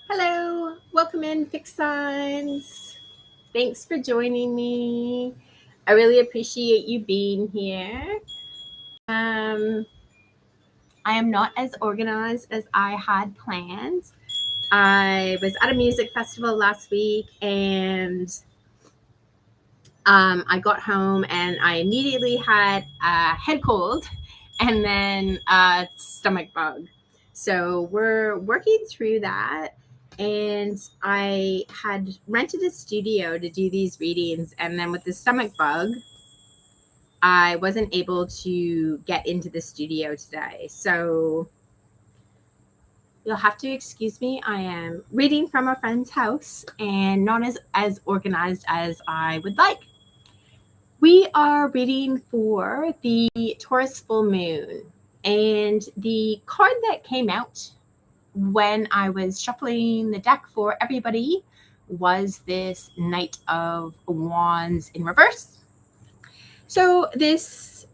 Hello, welcome in, Fixed Signs. Thanks for joining me. I really appreciate you being here. Um, I am not as organized as I had planned. I was at a music festival last week and I got home and I immediately had a head cold and then a stomach bug. So we're working through that. And I had rented a studio to do these readings. And then with the stomach bug, I wasn't able to get into the studio today. So you'll have to excuse me. I am reading from a friend's house and not as organized as I would like. We are reading for the Taurus full moon, and the card that came out when I was shuffling the deck for everybody was this Knight of Wands in reverse. So this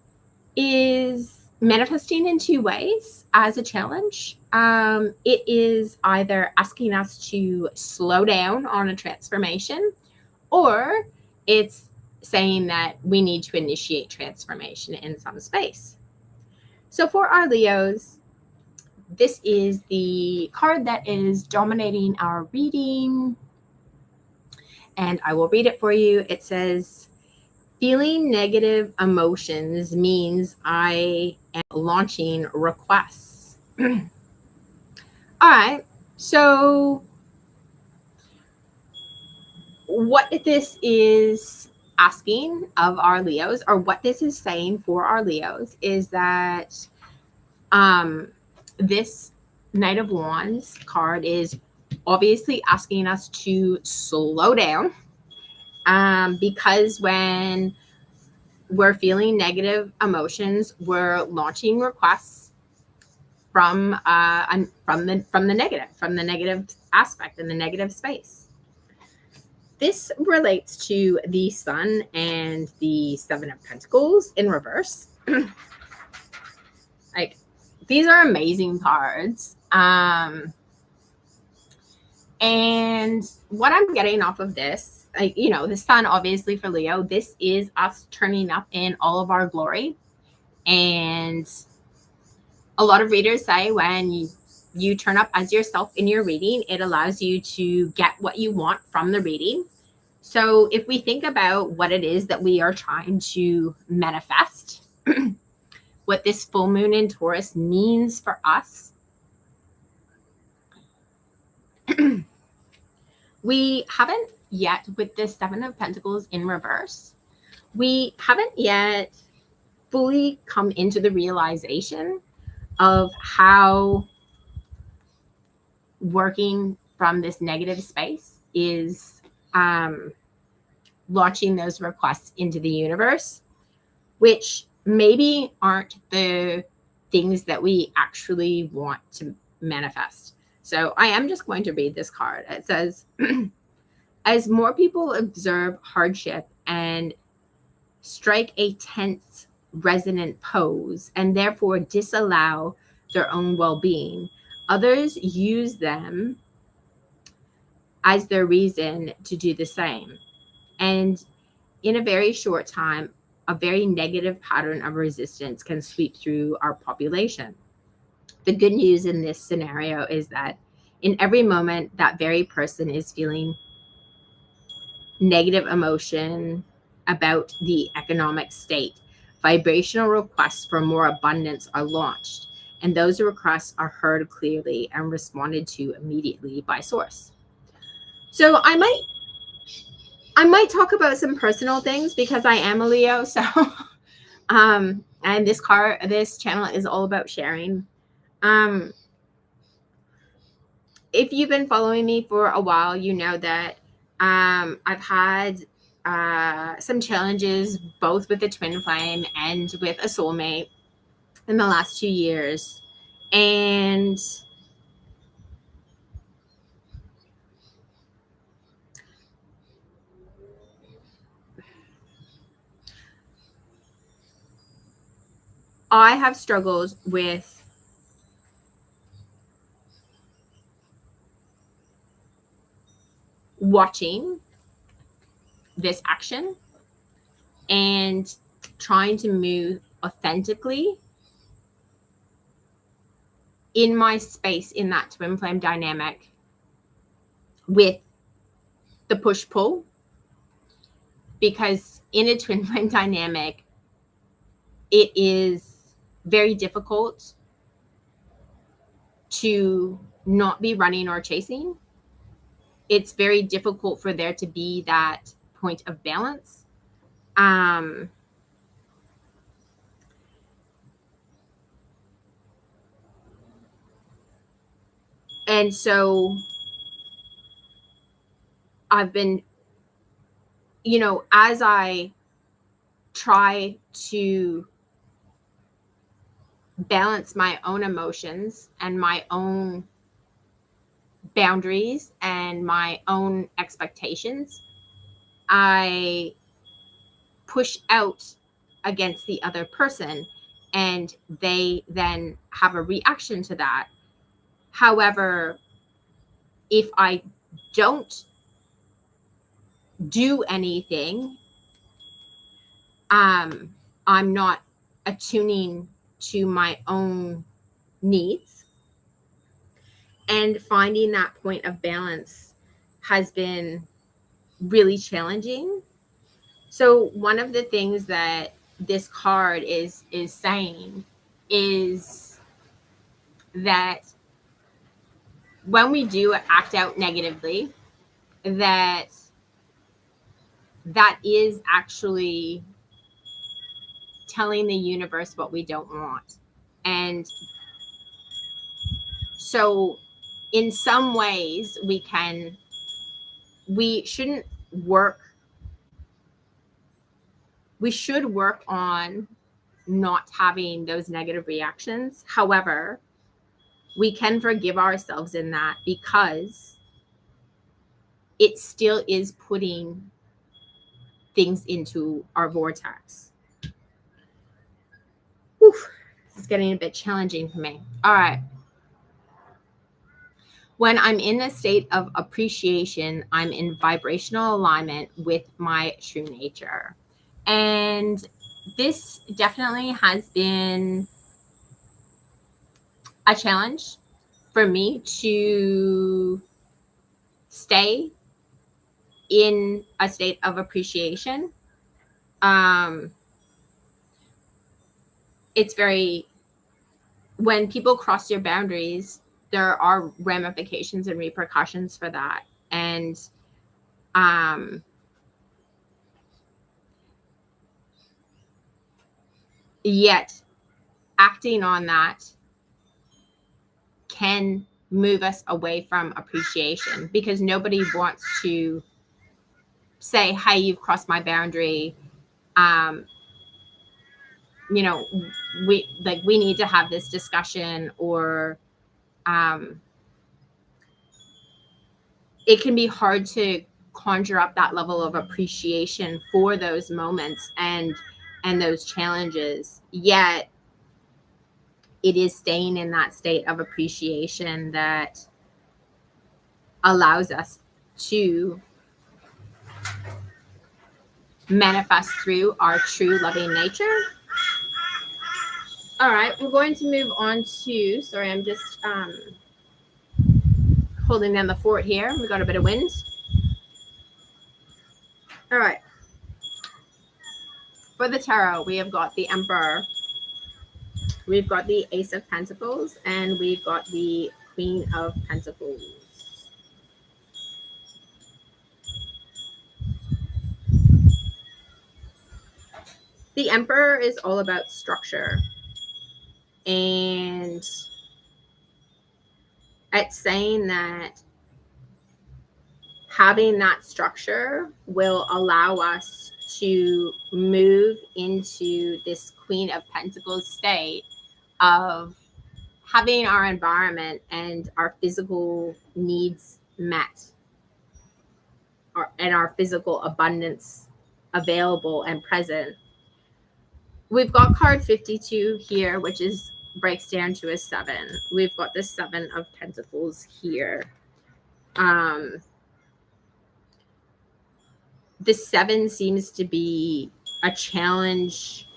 is manifesting in two ways as a challenge. It is either asking us to slow down on a transformation, or it's saying that we need to initiate transformation in some space. So for our Leos, this is the card that is dominating our reading, and I will read it for you. It says, feeling negative emotions means I am launching requests. All right, so what this is asking of our Leos, or what this is saying for our Leos, is that this Knight of Wands card is obviously asking us to slow down, because when we're feeling negative emotions, we're launching requests from the negative aspect in the negative space. This relates to the Sun and the Seven of Pentacles in reverse. Like, these are amazing cards. And what I'm getting off of this, the Sun, obviously for Leo, this is us turning up in all of our glory. And a lot of readers say when you turn up as yourself in your reading, it allows you to get what you want from the reading. So if we think about what it is that we are trying to manifest, what this full moon in Taurus means for us, we haven't yet, with this Seven of Pentacles in reverse, we haven't yet fully come into the realization of how working from this negative space is launching those requests into the universe, which maybe aren't the things that we actually want to manifest. So I am just going to read this card. It says, as more people observe hardship and strike a tense, resonant pose and therefore disallow their own well-being, others use them as their reason to do the same. And in a very short time, a very negative pattern of resistance can sweep through our population. The good news in this scenario is that in every moment, that very person is feeling negative emotion about the economic state. Vibrational requests for more abundance are launched, and those requests are heard clearly and responded to immediately by source. So I might talk about some personal things because I am a Leo. So and this channel is all about sharing. If you've been following me for a while, you know that I've had some challenges both with the twin flame and with a soulmate in the last 2 years. And I have struggled with watching this action and trying to move authentically in my space in that twin flame dynamic with the push pull. Because in a twin flame dynamic, it is very difficult to not be running or chasing. It's very difficult for there to be that point of balance. And so I've been, as I try to balance my own emotions and my own boundaries and my own expectations, I push out against the other person and they then have a reaction to that. However, if I don't do anything, I'm not attuning to my own needs. And finding that point of balance has been really challenging. So one of the things that this card is saying is that when we do act out negatively, that is actually telling the universe what we don't want. And so in some ways we should work on not having those negative reactions. However, we can forgive ourselves in that because it still is putting things into our vortex. Whew, this is getting a bit challenging for me. All right. When I'm in a state of appreciation, I'm in vibrational alignment with my true nature. And this definitely has been a challenge for me to stay in a state of appreciation. It's when people cross your boundaries, there are ramifications and repercussions for that. And yet acting on that can move us away from appreciation, because nobody wants to say, hey, you've crossed my boundary. We need to have this discussion, or it can be hard to conjure up that level of appreciation for those moments and those challenges. Yet it is staying in that state of appreciation that allows us to manifest through our true loving nature. All right, we're going to move on to, sorry, I'm just holding down the fort here. We got a bit of wind. All right. For the tarot, we have got the Emperor, we've got the Ace of Pentacles, and we've got the Queen of Pentacles. The Emperor is all about structure, and it's saying that having that structure will allow us to move into this Queen of Pentacles state of having our environment and our physical needs met, and our physical abundance available and present. We've got card 52 here, which breaks down to a 7. We've got the 7 of Pentacles here. the 7 seems to be a challenge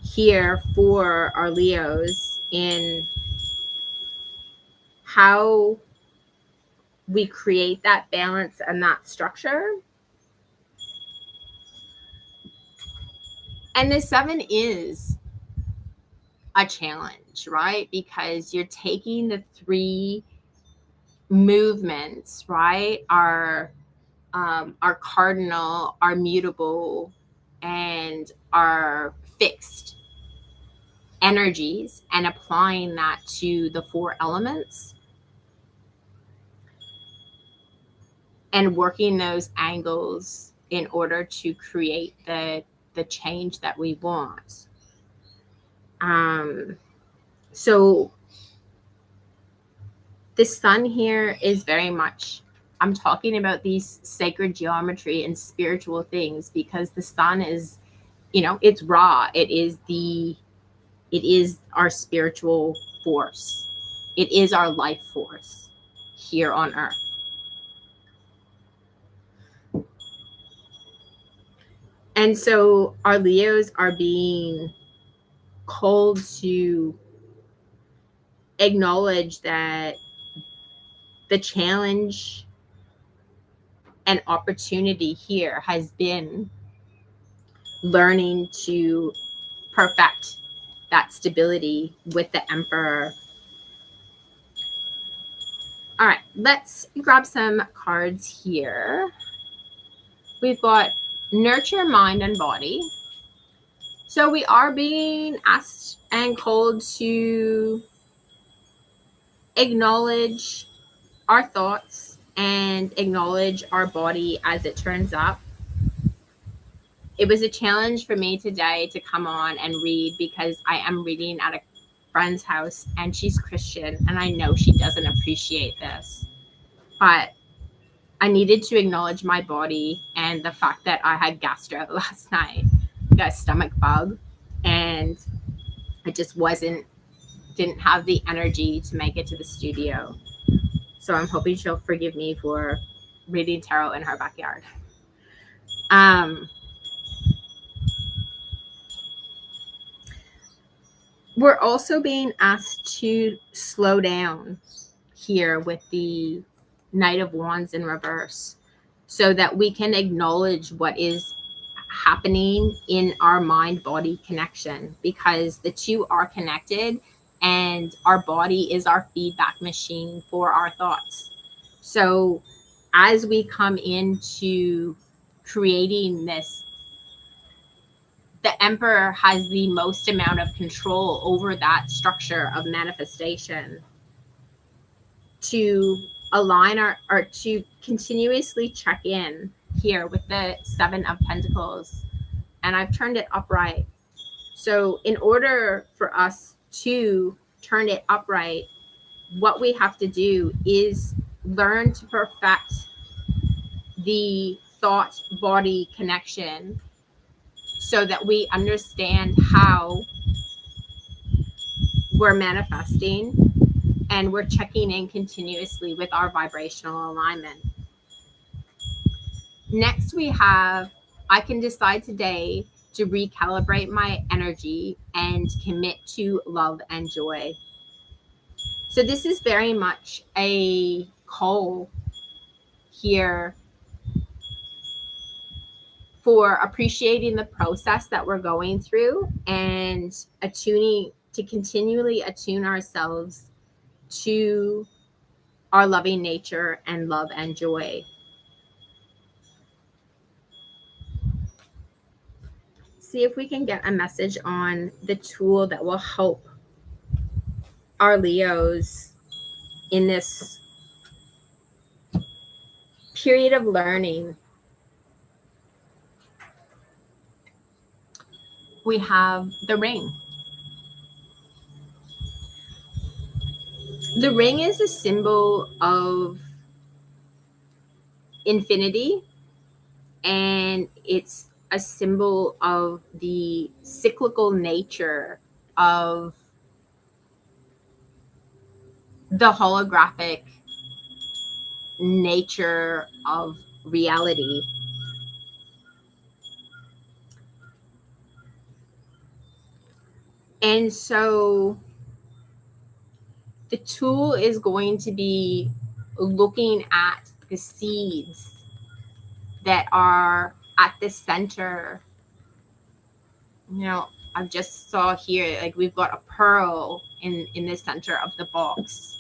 here for our Leos in how we create that balance and that structure. And the 7 is a challenge, right? Because you're taking the 3 movements, right? Our cardinal, our mutable, and our fixed energies, and applying that to the 4 elements and working those angles in order to create the change that we want. So the sun here is very much, I'm talking about these sacred geometry and spiritual things, because the sun is, it's raw. It is our spiritual force. It is our life force here on earth. And so our Leos are being called to acknowledge that the challenge and opportunity here has been learning to perfect that stability with the Emperor. All right, let's grab some cards here. We've got nurture mind and body. So we are being asked and called to acknowledge our thoughts and acknowledge our body as it turns up. It was a challenge for me today to come on and read, because I am reading at a friend's house and she's Christian, and I know she doesn't appreciate this, but I needed to acknowledge my body and the fact that I had gastro last night, got a stomach bug, and I just didn't have the energy to make it to the studio. So I'm hoping she'll forgive me for reading tarot in her backyard. We're also being asked to slow down here with the Knight of Wands in reverse, so that we can acknowledge what is happening in our mind-body connection, because the 2 are connected, and our body is our feedback machine for our thoughts. So as we come into creating this, the Emperor has the most amount of control over that structure of manifestation, to align or to continuously check in here with the 7 of Pentacles. And I've turned it upright. So in order for us to turn it upright, what we have to do is learn to perfect the thought-body connection, so that we understand how we're manifesting and we're checking in continuously with our vibrational alignment. Next, we have, I can decide today to recalibrate my energy and commit to love and joy. So this is very much a call here for appreciating the process that we're going through, and to continually attune ourselves to our loving nature and love and joy. See if we can get a message on the tool that will help our Leos in this period of learning. We have the ring. The ring is a symbol of infinity, and it's a symbol of the cyclical nature of the holographic nature of reality. And so the tool is going to be looking at the seeds that are at the center. You know, I've just saw here, like we've got a pearl in the center of the box.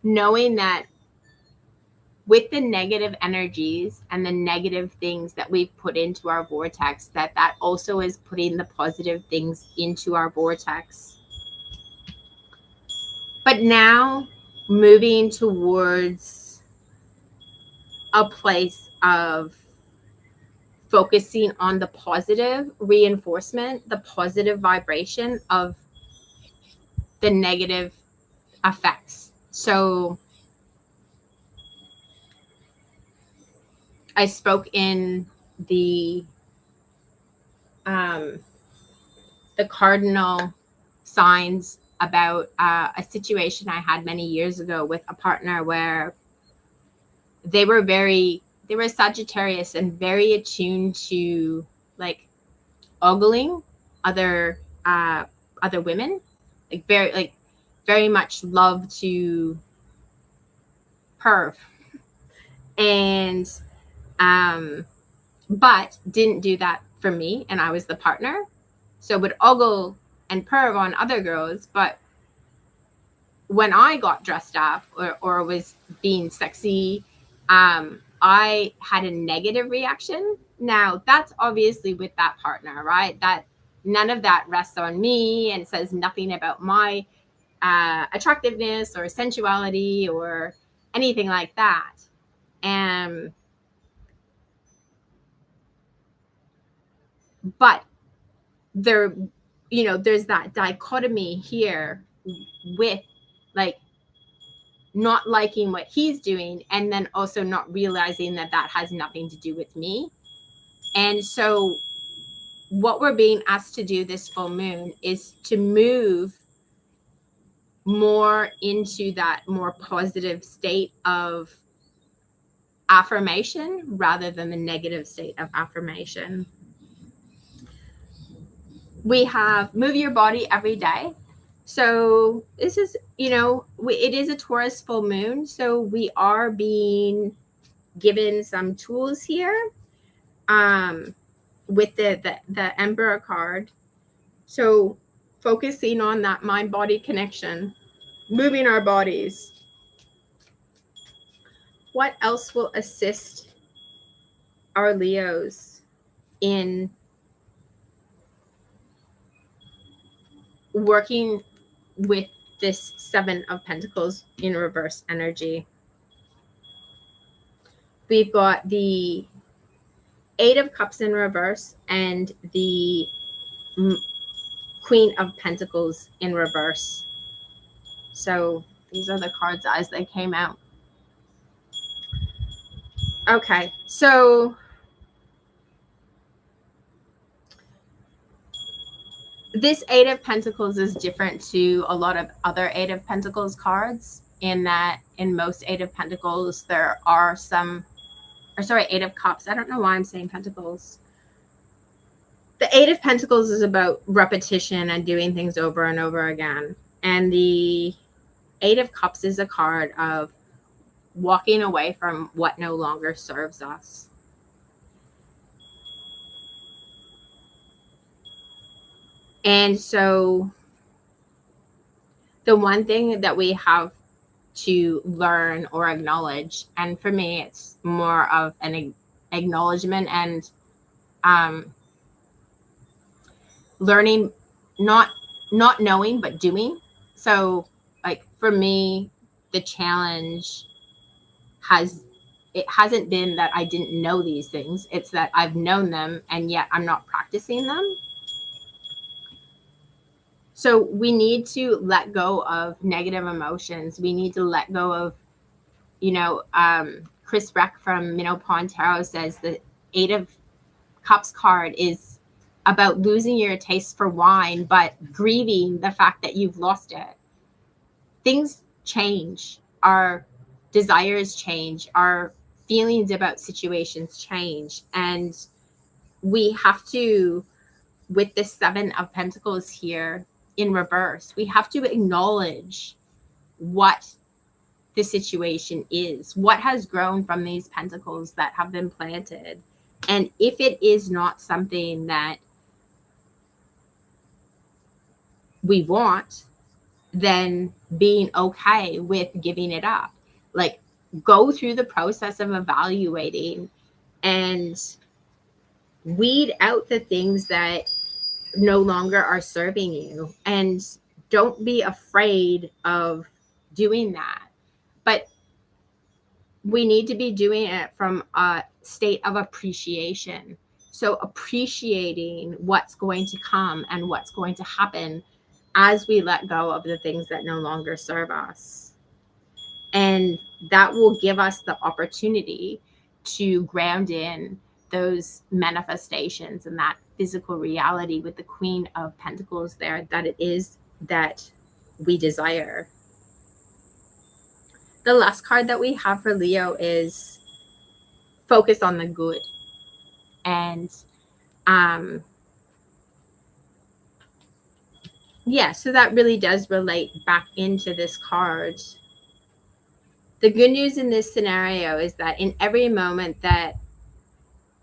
Knowing that with the negative energies and the negative things that we've put into our vortex, that also is putting the positive things into our vortex. But now moving towards a place of focusing on the positive reinforcement, the positive vibration of the negative effects. So I spoke in the cardinal signs about a situation I had many years ago with a partner where they were Sagittarius and very attuned to like ogling other women, like very much love to perv, and but didn't do that for me, and I was the partner, so would ogle and perv on other girls. But when I got dressed up or was being sexy, I had a negative reaction. Now that's obviously with that partner, right? That none of that rests on me and says nothing about my attractiveness or sensuality or anything like that. And but there, there's that dichotomy here with like not liking what he's doing and then also not realizing that has nothing to do with me. And so what we're being asked to do this full moon is to move more into that more positive state of affirmation rather than the negative state of affirmation. We have move your body every day. So this is, it is a Taurus full moon. So we are being given some tools here with the Emperor card. So focusing on that mind-body connection, moving our bodies. What else will assist our Leos in working with this Seven of Pentacles in reverse energy? We've got the Eight of Cups in reverse and the Queen of Pentacles in reverse. So these are the cards as they came out. Okay, so this Eight of Pentacles is different to a lot of other Eight of Pentacles cards in that in most Eight of Pentacles there are Eight of Cups. I don't know why I'm saying Pentacles. The Eight of Pentacles is about repetition and doing things over and over again. And the Eight of Cups is a card of walking away from what no longer serves us. And so the one thing that we have to learn or acknowledge, and for me, it's more of an acknowledgement and learning, not knowing, but doing. So like for me, the challenge hasn't been that I didn't know these things. It's that I've known them and yet I'm not practicing them. So we need to let go of negative emotions. We need to let go of, Chris Breck from Minnow Pond Tarot says the Eight of Cups card is about losing your taste for wine, but grieving the fact that you've lost it. Things change. Our desires change. Our feelings about situations change. And we have to, with the Seven of Pentacles here in reverse, we have to acknowledge what the situation is, what has grown from these pentacles that have been planted. And if it is not something that we want, then being okay with giving it up. Like, go through the process of evaluating and weed out the things that no longer are serving you. And don't be afraid of doing that. But we need to be doing it from a state of appreciation. So appreciating what's going to come and what's going to happen as we let go of the things that no longer serve us. And that will give us the opportunity to ground in those manifestations and that physical reality with the Queen of Pentacles there, that it is that we desire. The last card that we have for Leo is focus on the good. And yeah, so that really does relate back into this card. The good news in this scenario is that in every moment that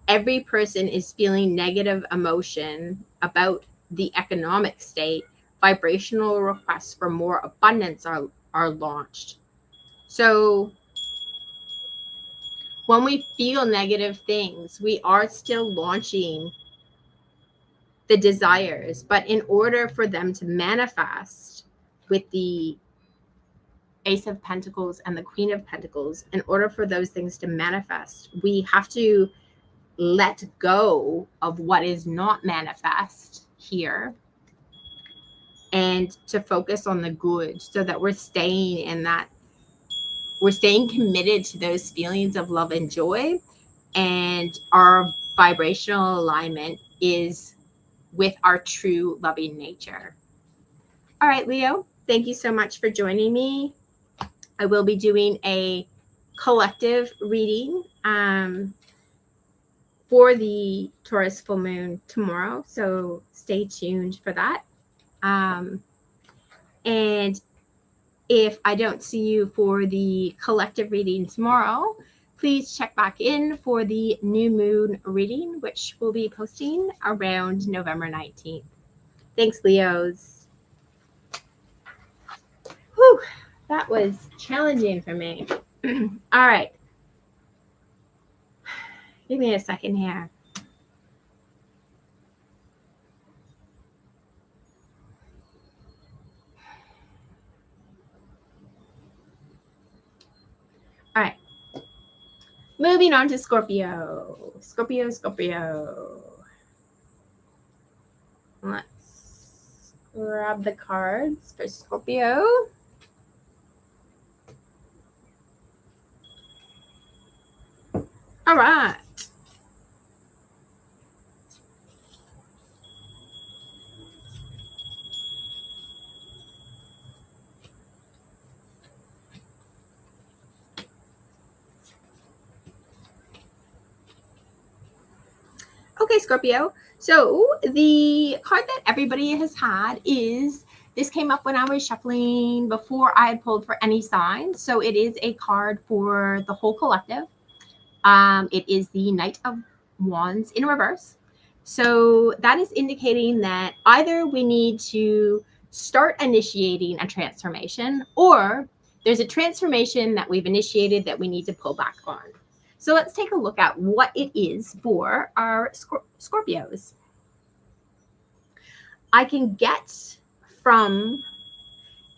every person is feeling negative emotion about the economic state, vibrational requests for more abundance are launched. So when we feel negative things, we are still launching the desires, but in order for them to manifest with the Ace of Pentacles and the Queen of Pentacles, in order for those things to manifest, we have to let go of what is not manifest here and to focus on the good, so that we're staying in that, we're staying committed to those feelings of love and joy, and our vibrational alignment is with our true loving nature. All right, Leo, thank you so much for joining me. I will be doing a collective reading for the Taurus full moon tomorrow, so stay tuned for that. And if I don't see you for the collective reading tomorrow, please check back in for the new moon reading, which will be posting around November 19th. Thanks, Leos. Whew, that was challenging for me. All right. Give me a second here. All right. Moving on to Scorpio. Scorpio. Let's grab the cards for Scorpio. All right. Okay, Scorpio. So the card that everybody has had is, this came up when I was shuffling before I had pulled for any sign. So it is a card for the whole collective. It is the Knight of Wands in reverse. So that is indicating that either we need to start initiating a transformation, or there's a transformation that we've initiated that we need to pull back on. So let's take a look at what it is for our Scorpios. I can get from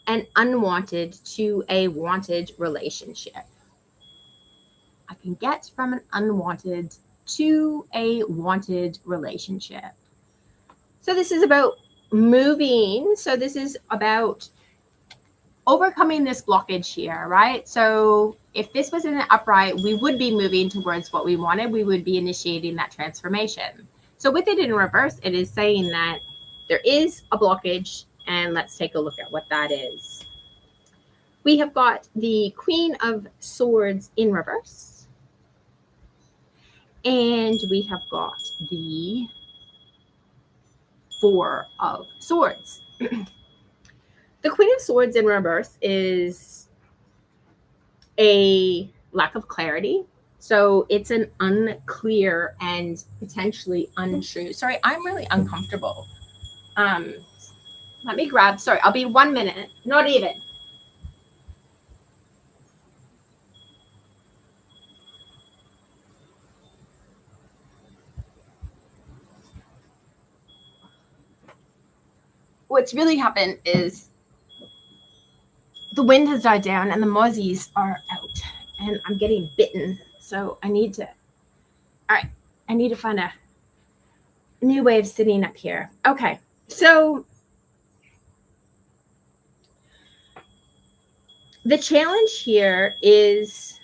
an unwanted to a wanted relationship. I can get from an unwanted to a wanted relationship. So this is about moving. So this is about overcoming this blockage here, right? So if this was in an upright, we would be moving towards what we wanted. We would be initiating that transformation. So with it in reverse, it is saying that there is a blockage, and let's take a look at what that is. We have got the Queen of Swords in reverse. And we have got the Four of Swords. The Queen of Swords in reverse is a lack of clarity. So it's an unclear and potentially untrue. Sorry, I'm really uncomfortable. Let me grab, sorry, I'll be 1 minute, not even. What's really happened is the wind has died down and the mozzies are out and I'm getting bitten. So I need to find a new way of sitting up here. Okay, so the challenge here is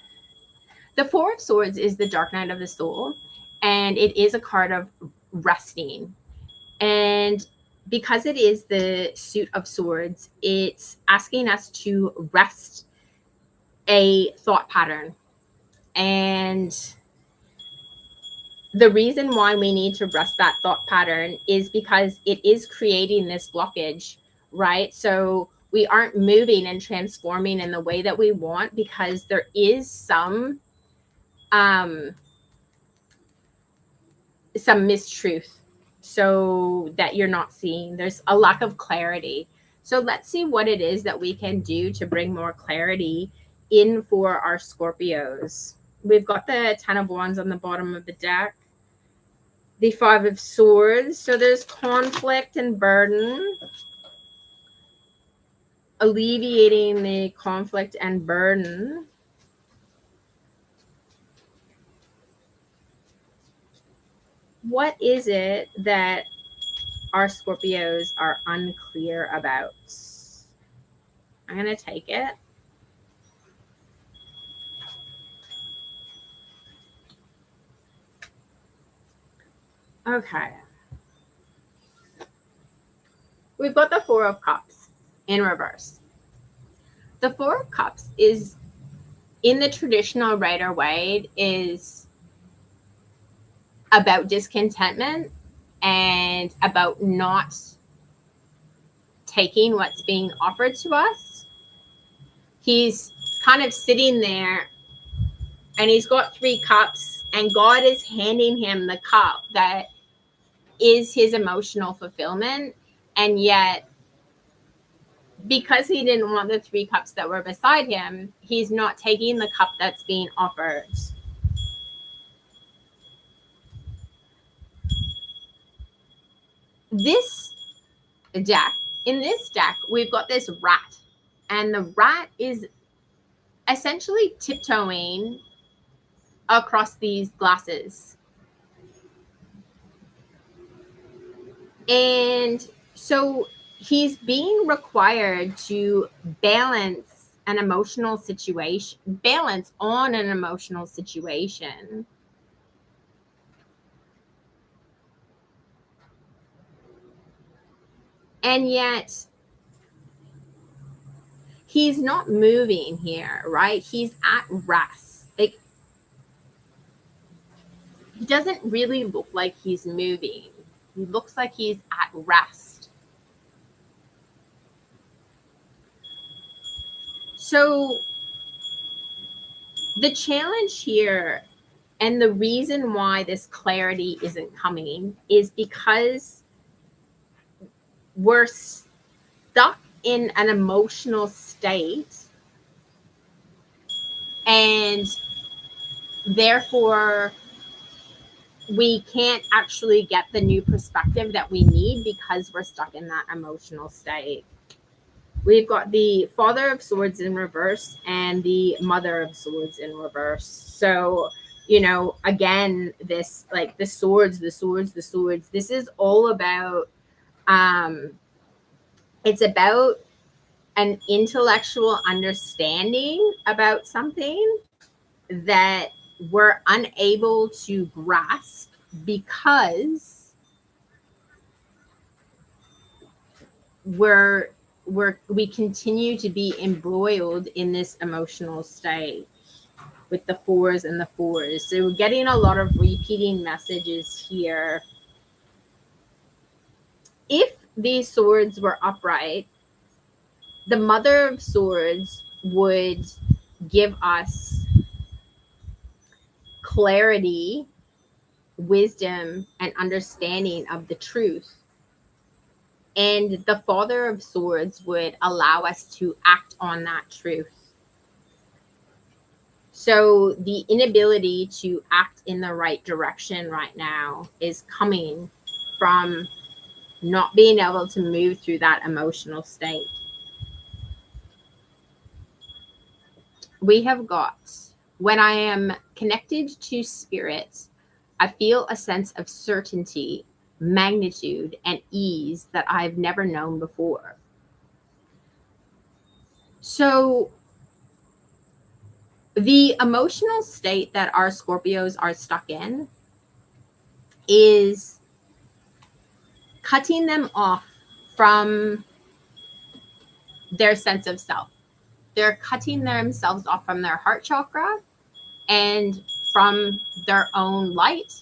the Four of Swords is the dark night of the soul, and it is a card of resting. And because it is the suit of swords, it's asking us to rest a thought pattern. And the reason why we need to rest that thought pattern is because it is creating this blockage, right? So we aren't moving and transforming in the way that we want because there is some mistruth so that you're not seeing. There's a lack of clarity. So let's see what it is that we can do to bring more clarity in for our Scorpios. We've got the Ten of Wands on the bottom of the deck, the Five of Swords. So there's conflict and burden, alleviating the conflict and burden. What is it that our Scorpios are unclear about? I'm going to take it. Okay. We've got the Four of Cups in reverse. The Four of Cups is, in the traditional Rider-Waite, is about discontentment and about not taking what's being offered to us. He's kind of sitting there and he's got 3 cups and God is handing him the cup that is his emotional fulfillment. And yet, because he didn't want the 3 cups that were beside him, he's not taking the cup that's being offered. This deck, in this deck, we've got this rat, and the rat is essentially tiptoeing across these glasses. And so he's being required to balance an emotional situation, balance on an emotional situation. And yet he's not moving here, right? He's at rest. Like, he doesn't really look like he's moving. He looks like he's at rest. So the challenge here and the reason why this clarity isn't coming is because we're stuck in an emotional state, and therefore we can't actually get the new perspective that we need because we're stuck in that emotional state. We've got the Father of Swords in reverse and the Mother of Swords in reverse. So, you know, again, this, like, the swords, this is all about, it's about an intellectual understanding about something that we're unable to grasp because we continue to be embroiled in this emotional state. with the fours and the fours. So we're getting a lot of repeating messages here. If these swords were upright, the Mother of Swords would give us clarity, wisdom, and understanding of the truth. And the Father of Swords would allow us to act on that truth. So the inability to act in the right direction right now is coming from not being able to move through that emotional state. We have got, when I am connected to spirit, I feel a sense of certainty, magnitude, and ease that I've never known before. So the emotional state that our Scorpios are stuck in is cutting them off from their sense of self. They're cutting themselves off from their heart chakra and from their own light.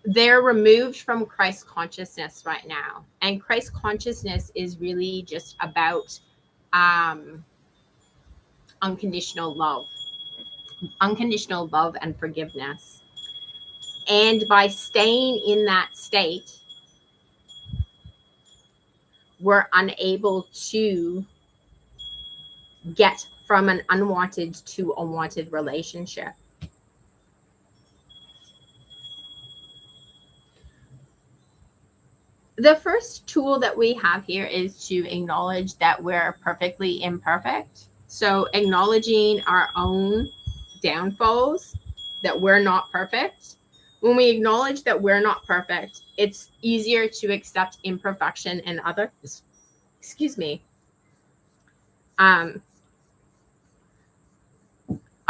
They're removed from Christ consciousness right now. And Christ consciousness is really just about unconditional love and forgiveness. And by staying in that state, we're unable to get from an unwanted to a wanted relationship. The first tool that we have here is to acknowledge that we're perfectly imperfect. So acknowledging our own downfalls, that we're not perfect. When we acknowledge that we're not perfect, it's easier to accept imperfection in others. Excuse me. I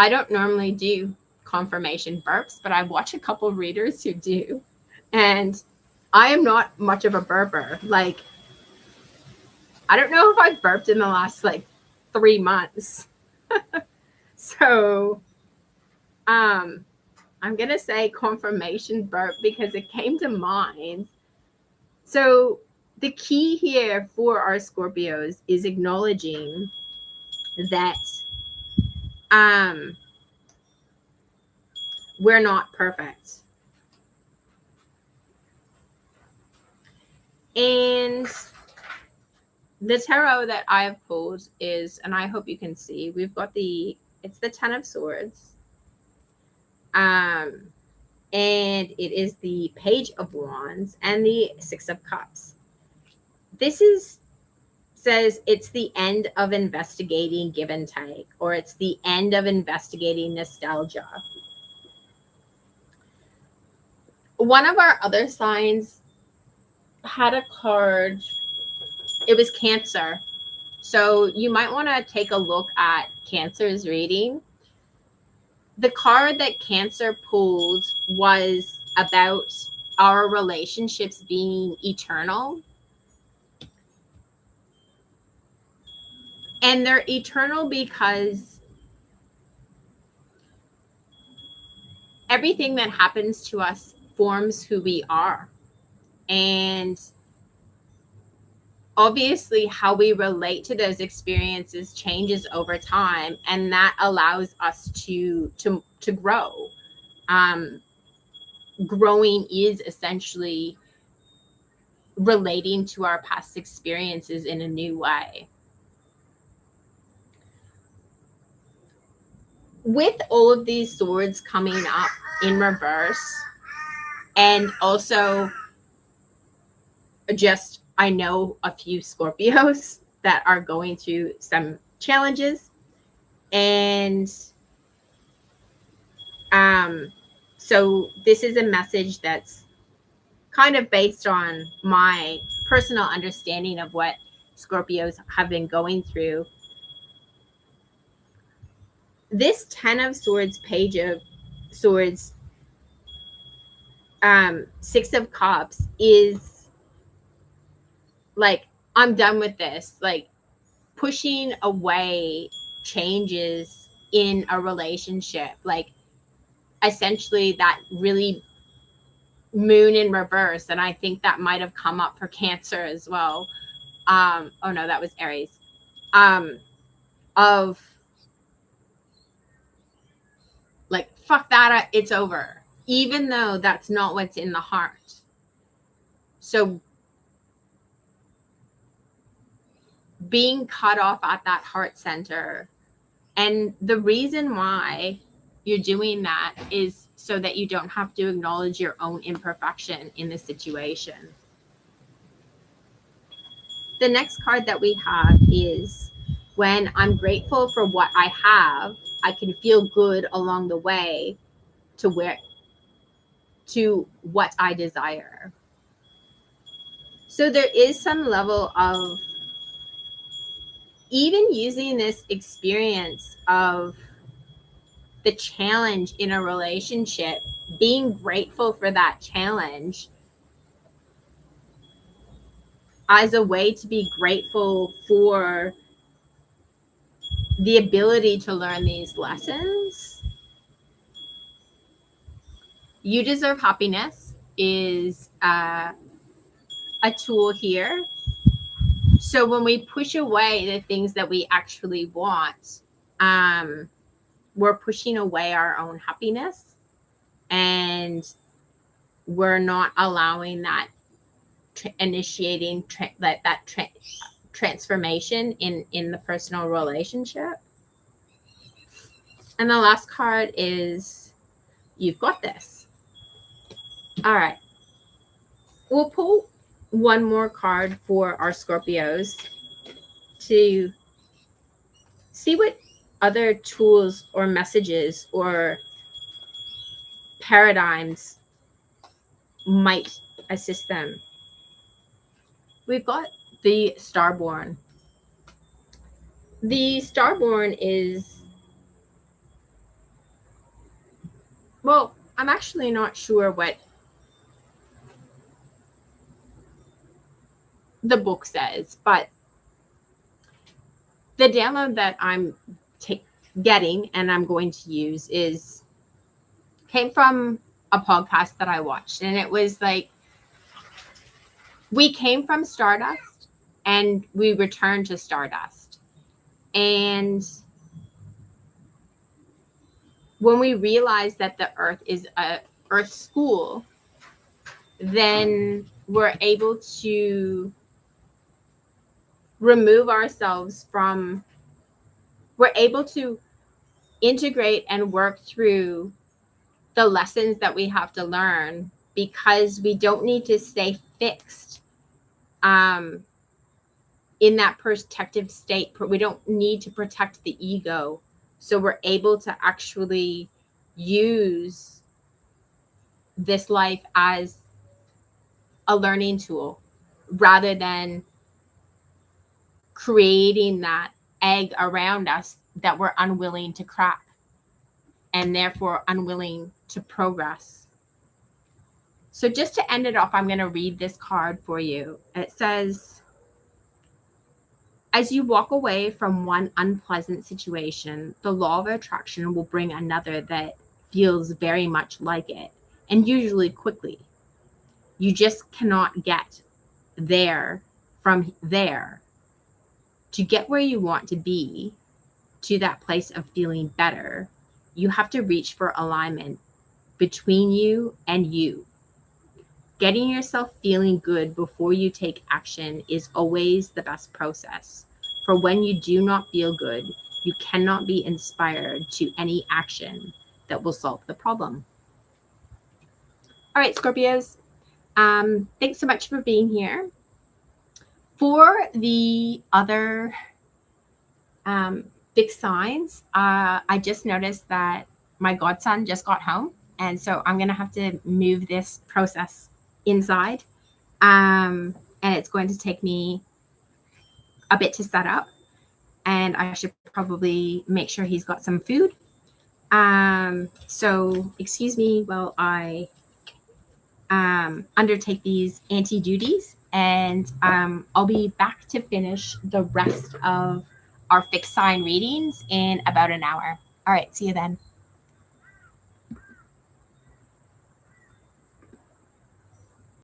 don't normally do confirmation burps, but I watch a couple readers who do. And I am not much of a burper. Like, I don't know if I've burped in the last 3 months. So I'm gonna say confirmation burp because it came to mind. So the key here for our Scorpios is acknowledging that we're not perfect. And the tarot that I've pulled is, and I hope you can see, we've got it's the 10 of Swords. And it is the Page of Wands and the 6 of Cups. This says it's the end of investigating give and take, or it's the end of investigating nostalgia. One of our other signs had a card. It was Cancer. So you might want to take a look at Cancer's reading. The card that Cancer pulled was about our relationships being eternal. And they're eternal because everything that happens to us forms who we are. And obviously how we relate to those experiences changes over time, and that allows us to grow. Growing is essentially relating to our past experiences in a new way. With all of these swords coming up in reverse, and also just, I know a few Scorpios that are going through some challenges. And so this is a message that's kind of based on my personal understanding of what Scorpios have been going through. This 10 of Swords, Page of Swords, 6 of Cups is like, I'm done with this. Like, pushing away changes in a relationship, like essentially that really moon in reverse. And I think that might have come up for Cancer as well. Oh no, that was Aries. Of like, fuck that, it's over, even though that's not what's in the heart. So being cut off at that heart center, and the reason why you're doing that is so that you don't have to acknowledge your own imperfection in the situation. The next card that we have is, when I'm grateful for what I have, I can feel good along the way to what I desire. So there is some level of even using this experience of the challenge in a relationship, being grateful for that challenge as a way to be grateful for the ability to learn these lessons. You deserve happiness is a tool here. So when we push away the things that we actually want, we're pushing away our own happiness, and we're not allowing that initiating transformation in the personal relationship. And the last card is, you've got this. All right. We'll pull one more card for our Scorpios to see what other tools or messages or paradigms might assist them. We've got the Starborn. The Starborn is, well, I'm actually not sure what the book says, but the download that I'm getting and I'm going to use came from a podcast that I watched, and it was like, we came from stardust and we returned to stardust. And when we realize that the earth is a earth school, then we're able to remove ourselves from, we're able to integrate and work through the lessons that we have to learn, because we don't need to stay fixed in that protective state. We don't need to protect the ego. So we're able to actually use this life as a learning tool, rather than creating that egg around us that we're unwilling to crack, and therefore unwilling to progress. So just to end it off, I'm going to read this card for you. It says, as you walk away from one unpleasant situation, the law of attraction will bring another that feels very much like it, and usually quickly. You just cannot get there from there. To get where you want to be, to that place of feeling better, you have to reach for alignment between you and you. Getting yourself feeling good before you take action is always the best process. For when you do not feel good, you cannot be inspired to any action that will solve the problem. All right, Scorpios, thanks so much for being here. For the other big signs, I just noticed that my godson just got home, and so I'm going to have to move this process inside, and it's going to take me a bit to set up, and I should probably make sure he's got some food. So excuse me while I undertake these anti-duties, and I'll be back to finish the rest of our fixed sign readings in about an hour. All right. See you then.